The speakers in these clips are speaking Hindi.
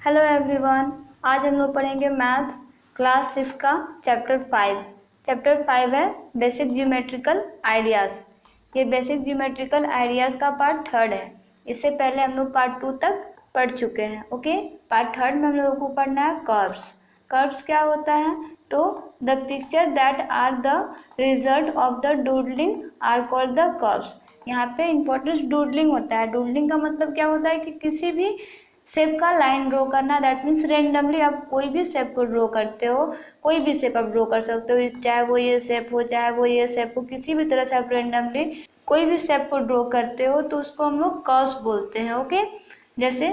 हेलो एवरीवन, आज हम लोग पढ़ेंगे मैथ्स क्लास 6 का चैप्टर 5। चैप्टर 5 है बेसिक ज्योमेट्रिकल आइडियाज़। ये बेसिक ज्योमेट्रिकल आइडियाज़ का पार्ट 3 है। इससे पहले हम लोग पार्ट 2 तक पढ़ चुके हैं। ओके, पार्ट 3 में हम लोगों को पढ़ना है कर्व्स। कर्व्स क्या होता है? तो the picture that are the result of the doodling are called the curves. यहाँ पे इम्पोर्टेंट डूडलिंग होता है। डूडलिंग का मतलब क्या होता है कि किसी भी शेप का लाइन ड्रॉ करना। दैट मीन्स रेंडमली आप कोई भी शेप को ड्रॉ करते हो, कोई भी शेप आप ड्रॉ कर सकते हो, चाहे वो ये शेप हो चाहे वो ये शेप हो, किसी भी तरह से आप रेंडमली कोई भी शेप को ड्रॉ करते हो तो उसको हम लोग कर्व्स बोलते हैं। ओके, जैसे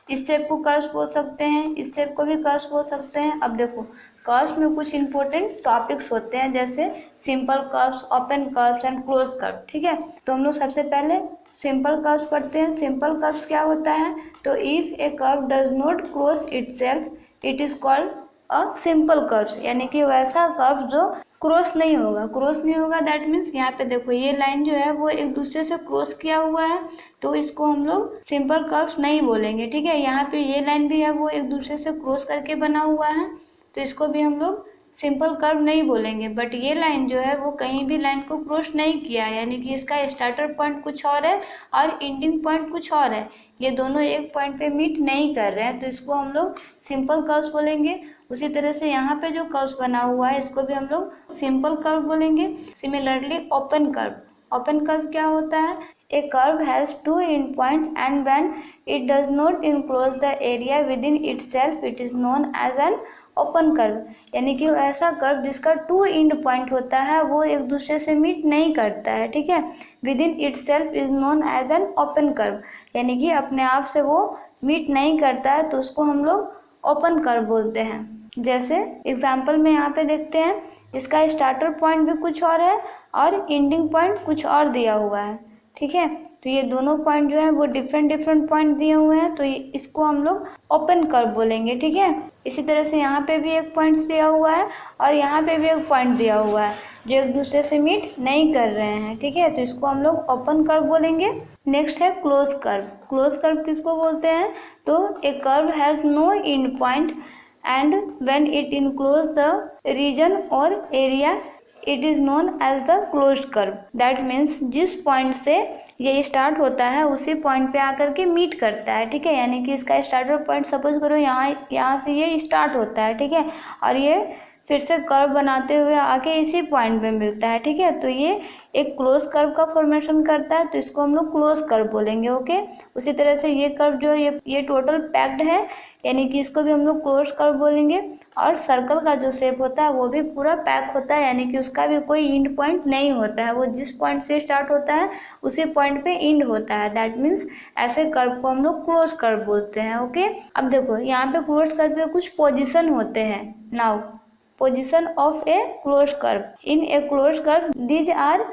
इस शेप को कर्व्स बोल सकते हैं, इस शेप को भी कर्व्स बोल सकते हैं। अब देखो, कर्व्स में कुछ इंपॉर्टेंट टॉपिक्स होते हैं जैसे simple curves, open curves and close curve. ठीक है, तो हम लोग सबसे पहले सिंपल कर्व्स पढ़ते हैं। सिंपल कर्व्स क्या होता है? तो if A curve does not cross itself it is called a simple curves, यानी कि वैसा कर्व जो क्रॉस नहीं होगा। क्रॉस नहीं होगा दैट मीन्स यहाँ पे देखो ये लाइन जो है वो एक दूसरे से क्रॉस किया हुआ है, तो इसको हम लोग सिंपल कर्व्स नहीं बोलेंगे। ठीक है, यहाँ पे ये लाइन भी है वो एक दूसरे से क्रॉस करके बना हुआ है, तो इसको भी हम लोग सिंपल कर्व नहीं बोलेंगे। बट ये लाइन जो है वो कहीं भी लाइन को क्रॉस नहीं किया है, यानी कि इसका स्टार्टर पॉइंट कुछ और है और एंडिंग पॉइंट कुछ और है। ये दोनों एक पॉइंट पे मीट नहीं कर रहे हैं, तो इसको हम लोग सिंपल कर्व्स बोलेंगे। उसी तरह से यहाँ पे जो कर्व्स बना हुआ है इसको भी हम लोग सिंपल कर्व बोलेंगे। Similarly open curve. Open curve क्या होता है? A curve has two end point and when it does not enclose the area within itself it is known as an open curve, यानी कि ऐसा कर्व जिसका टू एंड पॉइंट होता है वो एक दूसरे से मीट नहीं करता है। ठीक है, within itself is known as an open curve, यानी कि अपने आप से वो मीट नहीं करता है, तो उसको हम लोग ओपन कर्व बोलते हैं। जैसे एग्जाम्पल में यहाँ पे देखते हैं, इसका स्टार्टर पॉइंट भी कुछ और है और एंडिंग पॉइंट कुछ और दिया हुआ है। ठीक है, तो ये दोनों पॉइंट जो है वो डिफरेंट पॉइंट दिए हुए हैं, तो इसको हम लोग ओपन कर्व बोलेंगे। ठीक है, इसी तरह से यहाँ पे भी एक पॉइंट दिया हुआ है और यहाँ पे भी एक पॉइंट दिया हुआ है जो एक दूसरे से मीट नहीं कर रहे हैं। ठीक है, तो इसको हम लोग ओपन कर्व बोलेंगे। नेक्स्ट है क्लोज कर्व। क्लोज कर्व किसको बोलते हैं? तो a curve has no end point and when it enclose the region और area it is known as the closed curve. That means जिस पॉइंट से ये स्टार्ट होता है उसी पॉइंट पे आकर के मीट करता है। ठीक है, यानी कि इसका स्टार्टर पॉइंट सपोज करो यहाँ से ये स्टार्ट होता है। ठीक है, और ये फिर से कर्व बनाते हुए आके इसी पॉइंट पे मिलता है। ठीक है, तो ये एक क्लोज कर्व का फॉर्मेशन करता है, तो इसको हम लोग क्लोज कर्व बोलेंगे। ओके, उसी तरह से ये कर्व जो ये टोटल पैक्ड है, यानी कि इसको भी हम लोग क्लोज कर्व बोलेंगे। और सर्कल का जो शेप होता है वो भी पूरा पैक होता है, यानी कि उसका भी कोई एंड पॉइंट नहीं होता है, वो जिस पॉइंट से स्टार्ट होता है उसी पॉइंट पे एंड होता है। दैट मीन्स ऐसे कर्व को हम लोग क्लोज कर्व बोलते हैं। ओके, अब देखो यहाँ पे क्लोज कर्व के कुछ पोजिशन होते हैं। Now position of a close curve. In a close curve these are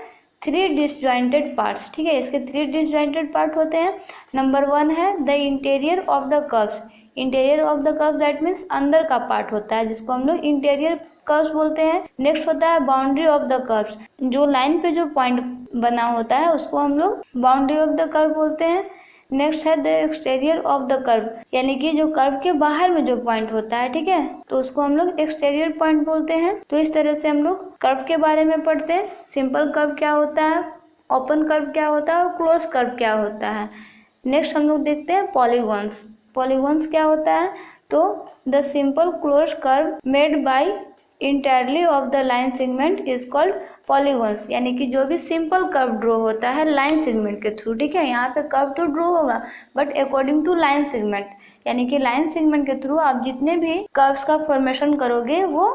3 disjointed parts. ठीक है, इसके 3 डिसजॉइंटेड पार्ट होते हैं। नंबर 1 है the interior of the curves. Interior of the curve that means अंदर का पार्ट होता है, जिसको हम लोग इंटीरियर कर्व्स बोलते हैं। नेक्स्ट होता है बाउंड्री ऑफ द कर्व्स। जो लाइन पे जो पॉइंट बना होता है उसको हम लोग बाउंड्री ऑफ द कर्व बोलते हैं। नेक्स्ट है the exterior of the curve, यानी कि जो कर्व के बाहर में जो पॉइंट होता है। ठीक है, तो उसको हम लोग एक्सटीरियर पॉइंट बोलते हैं। तो इस तरह से हम लोग कर्व के बारे में पढ़ते हैं। सिंपल कर्व क्या होता है, ओपन कर्व क्या होता है और क्लोज कर्व क्या होता है। नेक्स्ट हम लोग देखते हैं पॉलीगॉन्स। पॉलीगॉन्स क्या होता है? तो the simple close curve made by entirely of the line segment is called polygons, यानी कि जो भी सिंपल कर्व ड्रॉ होता है लाइन सेगमेंट के थ्रू। ठीक है, यहाँ पे कर्व तो ड्रॉ होगा but according to line segment, यानी कि लाइन सेगमेंट के थ्रू आप जितने भी कर्व्स का फॉर्मेशन करोगे वो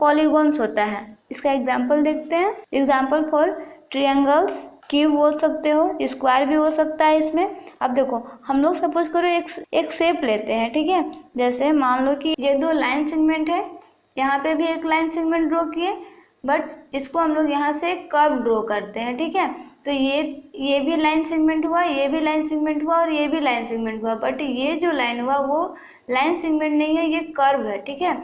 पॉलीगॉन्स होता है। इसका एग्जाम्पल देखते हैं। एग्जाम्पल फॉर ट्रिएंगल्स, क्यूब बोल सकते हो, स्क्वायर भी हो सकता है इसमें। अब देखो हम लोग सपोज करो एक शेप लेते हैं। ठीक है, जैसे मान लो कि ये 2 लाइन सेगमेंट है, यहाँ पे भी एक लाइन सेगमेंट ड्रॉ किए, बट इसको हम लोग यहाँ से एक कर्व ड्रॉ करते हैं। ठीक है, तो ये भी लाइन सेगमेंट हुआ, ये भी लाइन सेगमेंट हुआ और ये भी लाइन सेगमेंट हुआ, बट ये जो लाइन हुआ वो लाइन सेगमेंट नहीं है, ये कर्व है। ठीक है,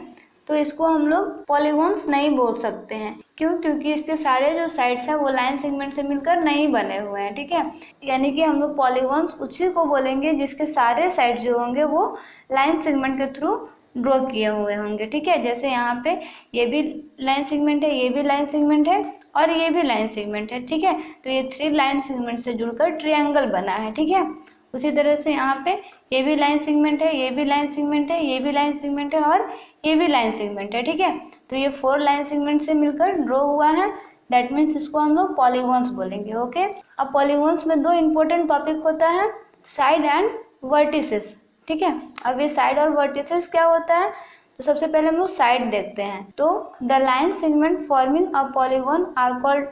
तो इसको हम लोग पॉलीगॉन्स नहीं बोल सकते हैं। क्यों? क्योंकि इसके सारे जो साइड्स हैं वो लाइन सेगमेंट से मिलकर नहीं बने हुए हैं, ठीक है। यानी कि हम लोग पॉलीगॉन्स उसी को बोलेंगे जिसके सारे साइड जो होंगे वो लाइन सेगमेंट के थ्रू ड्रॉ किए हुए होंगे, ठीक है। जैसे यहाँ पे ये भी लाइन सेगमेंट है, ये भी लाइन सेगमेंट है और ये भी लाइन सेगमेंट है, ठीक है। तो ये 3 लाइन सेगमेंट से जुड़कर ट्रायंगल बना है, ठीक है। उसी तरह से यहाँ पे ये भी लाइन सेगमेंट है, ये भी लाइन सेगमेंट है, ये भी लाइन सेगमेंट है और ये भी लाइन सेगमेंट है, ठीक है। तो ये 4 लाइन सेगमेंट से मिलकर ड्रॉ हुआ है, दैट मीन्स इसको हम लोग पॉलीगॉन्स बोलेंगे, ओके। अब पॉलीगॉन्स में 2 इंपॉर्टेंट टॉपिक होता है, साइड एंड वर्टिसेस, ठीक है। अब ये साइड और वर्टिसेस क्या होता है, तो सबसे पहले हम लोग साइड देखते हैं। तो the line segment forming a polygon are called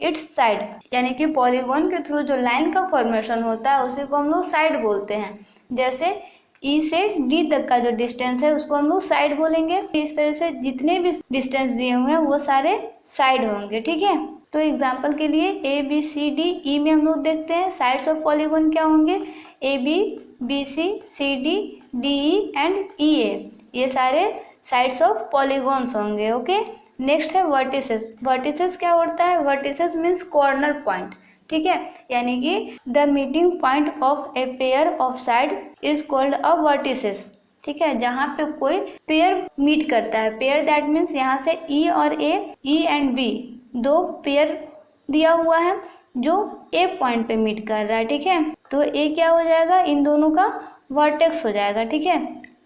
its side, यानी कि पॉलीगॉन के थ्रू जो लाइन का फॉर्मेशन होता है उसी को हम लोग साइड बोलते हैं। जैसे ई से डी तक का जो डिस्टेंस है उसको हम लोग साइड बोलेंगे। इस तरह से जितने भी डिस्टेंस दिए हुए हैं वो सारे साइड होंगे, ठीक है। तो एग्जांपल के लिए ए बी सी डी ई में हम लोग देखते हैं साइड्स ऑफ पॉलीगॉन क्या होंगे, A B C C D D E and E A, ये सारे साइड्स ऑफ पॉलीगॉन्स होंगे, ओके। नेक्स्ट है वर्टिसेस। वर्टिसेस क्या होता है, वर्टिसेस मीन्स कॉर्नर पॉइंट, ठीक है। यानी कि the meeting point of a pair of side is called a vertices, ठीक है। जहाँ पे कोई पेयर मीट करता है, पेयर दैट मीन्स यहाँ से ई और ए, ई एंड बी 2 पेयर दिया हुआ है जो ए पॉइंट पे मीट कर रहा है, ठीक है। तो ए क्या हो जाएगा, इन दोनों का वर्टेक्स हो जाएगा, ठीक है।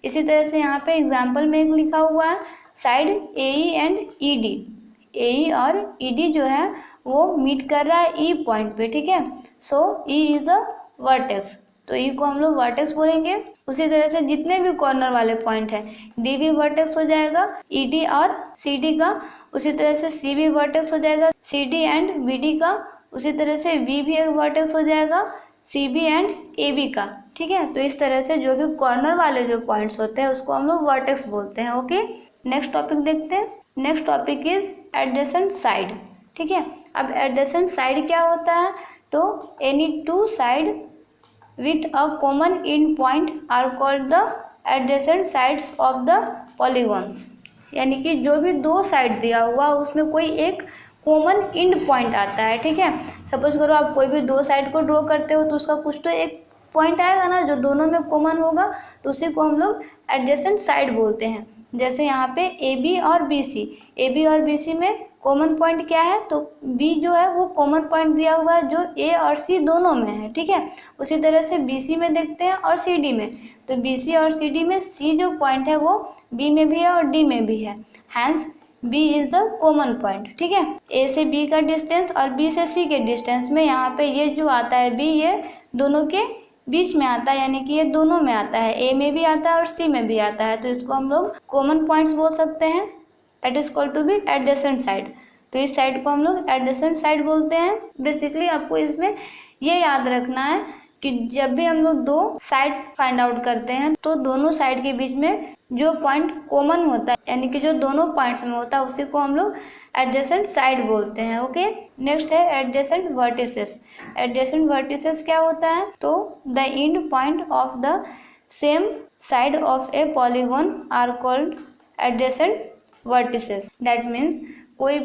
इसी तरह से यहाँ पे एग्जाम्पल में एक लिखा हुआ है side A E and E D, A E और ई डी जो है वो मीट कर रहा है ई पॉइंट पे, ठीक है। सो ई इज अ वर्टेक्स, तो ई को हम लोग वर्टेक्स बोलेंगे। उसी तरह से जितने भी कॉर्नर वाले पॉइंट हैं डी भी वर्टेक्स हो जाएगा ई डी और सी डी का। उसी तरह से सी भी वर्टेक्स हो जाएगा C D and B D का। उसी तरह से वी भी एक वर्टेक्स हो जाएगा C B and A B का, ठीक है। तो इस तरह से जो भी कॉर्नर वाले जो पॉइंट्स होते हैं उसको हम लोग वर्टेक्स बोलते हैं, ओके। नेक्स्ट टॉपिक देखते हैं। Next topic is adjacent side, ठीक है। अब एडजेसेंट साइड क्या होता है, तो any 2 side with a common end point are called the adjacent sides of the polygons. यानी कि जो भी 2 साइड दिया हुआ उसमें कोई एक कॉमन एंड पॉइंट आता है, ठीक है। सपोज करो आप कोई भी 2 साइड को ड्रॉ करते हो तो उसका कुछ तो एक पॉइंट आएगा ना जो दोनों में कॉमन होगा, तो उसी को हम लोग एडजेसेंट साइड बोलते हैं। जैसे यहाँ पे ए बी और बी सी, ए बी और बी सी में कॉमन पॉइंट क्या है, तो बी जो है वो कॉमन पॉइंट दिया हुआ है जो ए और सी दोनों में है, ठीक है। उसी तरह से बी सी में देखते हैं और सी डी में, तो बी सी और सी डी में सी जो पॉइंट है वो बी में भी है और डी में भी है, hence B is the common point, ठीक है। ए से बी का डिस्टेंस और बी से सी के डिस्टेंस में यहाँ पे ये जो आता है बी, ये दोनों के बीच में आता है, यानी कि ये दोनों में आता है, ए में भी आता है और सी में भी आता है। तो इसको हम लोग कॉमन पॉइंट्स बोल सकते हैं, that is called to be adjacent side. तो इस साइड को हम लोग एडजेसेंट साइड बोलते हैं। बेसिकली आपको इसमें ये याद रखना है कि जब भी हम लोग 2 साइड फाइंड आउट करते हैं तो दोनों साइड के बीच में जो पॉइंट कॉमन होता है, यानी कि जो दोनों पॉइंट्स में होता है, उसी को हम लोग एडजेसेंट साइड बोलते हैं, ओके। नेक्स्ट है एडजेसेंट वर्टिसेस। एडजेसेंट वर्टिसेस क्या होता है, तो the end point of the same side of a polygon are called adjacent vertices. That means कोई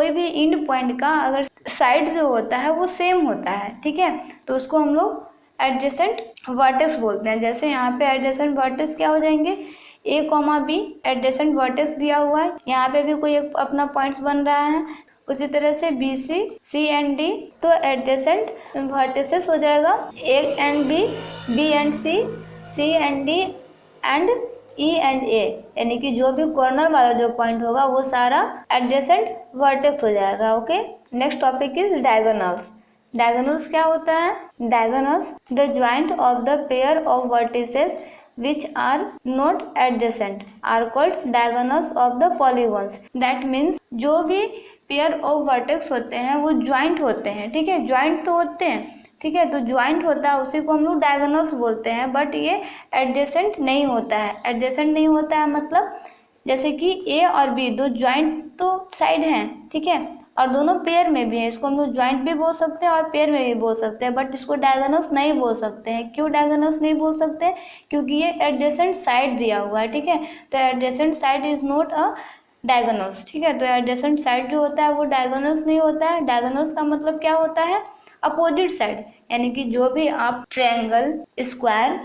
भी एंड पॉइंट का अगर साइड जो होता है वो सेम होता है, ठीक है, तो उसको हम लोग एडजेसेंट वर्टेक्स बोलते हैं। जैसे यहाँ पे एडजेसेंट वर्टेक्स क्या हो जाएंगे, ए कॉमा बी एडजेसेंट वर्टेक्स दिया हुआ है, यहाँ पे भी कोई एक अपना पॉइंट्स बन रहा है। उसी तरह से B C, C and D, तो एडजेसेंट वर्टिसेस हो जाएगा A and B, B and C and D and E and A, यानी कि जो भी कॉर्नर वाला जो पॉइंट होगा वो सारा एडजेसेंट वर्टेक्स हो जाएगा, okay. Next topic is diagonals. Diagonals क्या होता है, diagonals the joint of the pair of vertices which are not adjacent are called diagonals of the polygons. That means जो भी pair of vertex होते हैं वो ज्वाइंट होते हैं, ठीक है, ज्वाइंट तो होते हैं, ठीक है, तो ज्वाइंट होता है उसी को हम लोग डायगोनल्स बोलते हैं, बट ये एडजेसेंट नहीं होता है। एडजेसेंट नहीं होता है मतलब जैसे कि ए और बी 2 ज्वाइंट तो साइड हैं, ठीक है, और दोनों पेयर में भी है। इसको हम लोग ज्वाइंट भी बोल सकते हैं और पेयर में भी बोल सकते हैं, बट इसको डायगोनस नहीं बोल सकते हैं। क्यों डायगोनस नहीं बोल सकते हैं? क्योंकि ये एडजेसेंट साइड दिया हुआ है, ठीक है। तो adjacent side is not a डायगोनस, ठीक है। तो एडजेसेंट साइड जो होता है वो डायगोनस नहीं होता है। डायगोनस का मतलब क्या होता है? अपोजिट साइड, यानी कि जो भी आप ट्रायंगल, स्क्वायर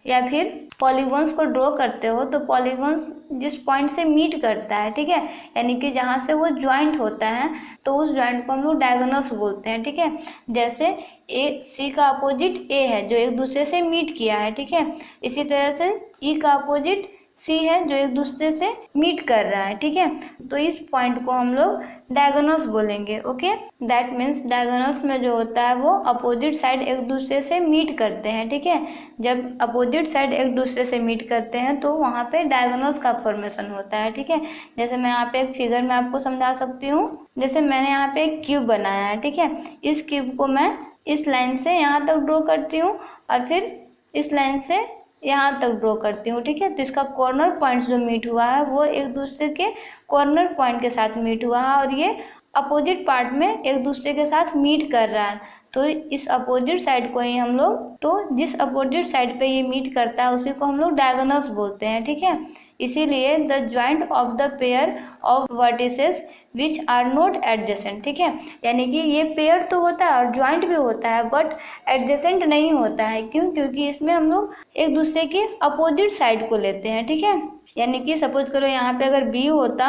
या फिर पॉलीगॉन्स को ड्रॉ करते हो तो पॉलीगॉन्स जिस पॉइंट से मीट करता है, ठीक है, यानी कि जहाँ से वो ज्वाइंट होता है, तो उस ज्वाइंट को हम लोग डायगोनस बोलते हैं, ठीक है। जैसे ए सी का अपोजिट ए है जो एक दूसरे से मीट किया है, ठीक है। इसी तरह से ई का अपोजिट सी है जो एक दूसरे से मीट कर रहा है, ठीक है। तो इस पॉइंट को हम लोग डायगोनस बोलेंगे। ओके, दैट मीन्स डायगोनस में जो होता है वो अपोजिट साइड एक दूसरे से मीट करते हैं, ठीक है। जब अपोजिट साइड एक दूसरे से मीट करते हैं तो वहाँ पे डायगोनस का फॉर्मेशन होता है, ठीक है। जैसे मैं यहाँ पे एक फिगर में आपको समझा सकती हूँ। जैसे मैंने यहाँ पे एक क्यूब बनाया है, ठीक है। इस क्यूब को मैं इस लाइन से यहाँ तक ड्रॉ करती हूँ और फिर इस लाइन से यहाँ तक ड्रॉ करती हूँ, ठीक है। तो इसका कॉर्नर पॉइंट्स जो मीट हुआ है वो एक दूसरे के कॉर्नर पॉइंट के साथ मीट हुआ है और ये अपोजिट पार्ट में एक दूसरे के साथ मीट कर रहा है। तो इस अपोजिट साइड को ही हम लोग, तो जिस अपोजिट साइड पे ये मीट करता है उसी को हम लोग डायगोनस बोलते हैं, ठीक है। इसीलिए the joint of the pair of vertices which are not adjacent, ठीक है। यानी कि ये पेयर तो होता है और ज्वाइंट भी होता है बट एडजेसेंट नहीं होता है। क्यों? क्योंकि इसमें हम लोग एक दूसरे की अपोजिट साइड को लेते हैं, ठीक है। यानी कि सपोज करो यहाँ पे अगर बी होता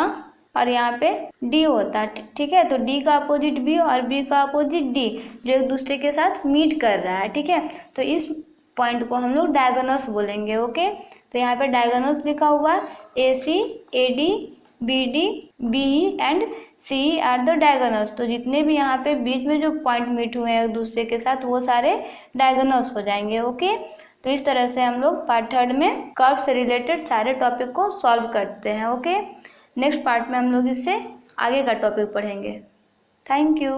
और यहाँ पे डी होता, ठीक है। तो डी का अपोजिट बी और बी का अपोजिट डी जो एक दूसरे के साथ मीट कर रहा है, ठीक है। तो इस पॉइंट को हम लोग डायगोनस बोलेंगे। ओके, तो यहाँ पे डायगोनस लिखा हुआ है, A C, A D, B D, B E and C E are the diagonals. तो जितने भी यहाँ पे बीच में जो पॉइंट मीट हुए हैं एक दूसरे के साथ वो सारे डायगोनस हो जाएंगे। ओके, तो इस तरह से हम लोग पार्ट 3 में कर्व से रिलेटेड सारे टॉपिक को सॉल्व करते हैं। ओके, नेक्स्ट पार्ट में हम लोग इससे आगे का टॉपिक पढ़ेंगे। Thank you.